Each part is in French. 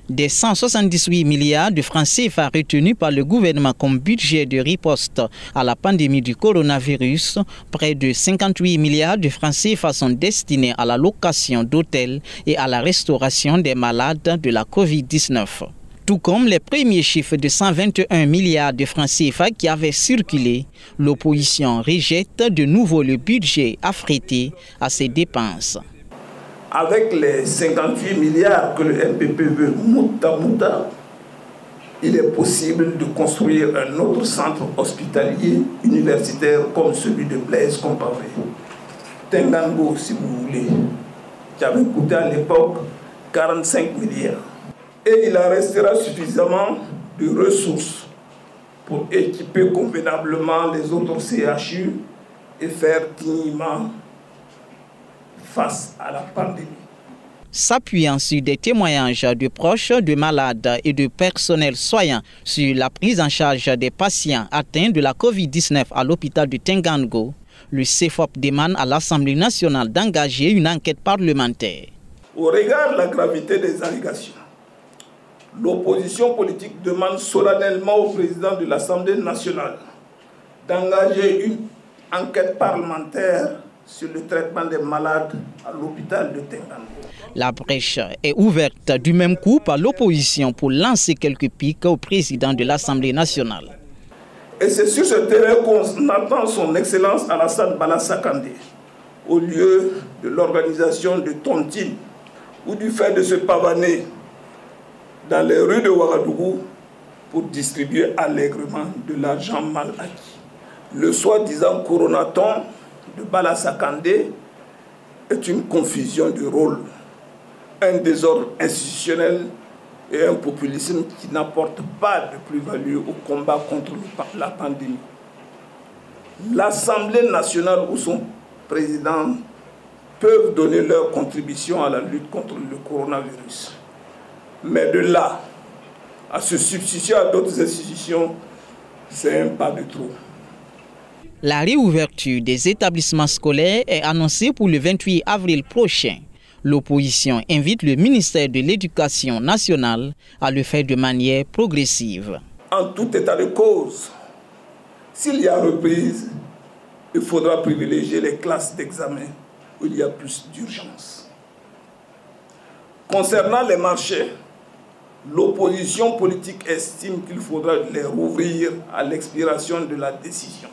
Des 178 milliards de francs CFA retenus par le gouvernement comme budget de riposte à la pandémie du coronavirus, près de 58 milliards de francs CFA sont destinés à la location d'hôtels et à la restauration des malades de la Covid-19. Tout comme les premiers chiffres de 121 milliards de francs CFA qui avaient circulé, l'opposition rejette de nouveau le budget affrété à ces dépenses. Avec les 58 milliards que le MPP veut mouta, il est possible de construire un autre centre hospitalier universitaire comme celui de Blaise Compaoré. Tengango, si vous voulez, qui avait coûté à l'époque 45 milliards. Et il en restera suffisamment de ressources pour équiper convenablement les autres CHU et faire dignement face à la pandémie. S'appuyant sur des témoignages de proches de malades et de personnel soignant sur la prise en charge des patients atteints de la Covid-19 à l'hôpital de Tengango, le CFOP demande à l'Assemblée nationale d'engager une enquête parlementaire. Au regard de la gravité des allégations, l'opposition politique demande solennellement au président de l'Assemblée nationale d'engager une enquête parlementaire sur le traitement des malades à l'hôpital de Tengango. La brèche est ouverte du même coup par l'opposition pour lancer quelques piques au président de l'Assemblée nationale. Et c'est sur ce terrain qu'on attend son Excellence Alassane Balaza Kandé, au lieu de l'organisation de tontines ou du fait de se pavaner dans les rues de Ouagadougou pour distribuer allègrement de l'argent mal acquis. Le soi-disant coronaton de Balaza Kandé est une confusion de rôles, un désordre institutionnel et un populisme qui n'apporte pas de plus-value au combat contre la pandémie. L'Assemblée nationale ou son président peuvent donner leur contribution à la lutte contre le coronavirus. Mais de là à se substituer à d'autres institutions, c'est un pas de trop. La réouverture des établissements scolaires est annoncée pour le 28 avril prochain. L'opposition invite le ministère de l'Éducation nationale à le faire de manière progressive. En tout état de cause, s'il y a reprise, il faudra privilégier les classes d'examen où il y a plus d'urgence. Concernant les marchés, l'opposition politique estime qu'il faudra les rouvrir à l'expiration de la décision,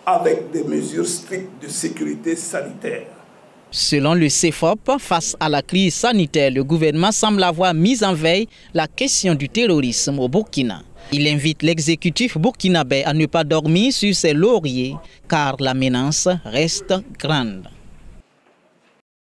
avec des mesures strictes de sécurité sanitaire. Selon le CFOP, face à la crise sanitaire, le gouvernement semble avoir mis en veille la question du terrorisme au Burkina. Il invite l'exécutif burkinabé à ne pas dormir sur ses lauriers, car la menace reste grande.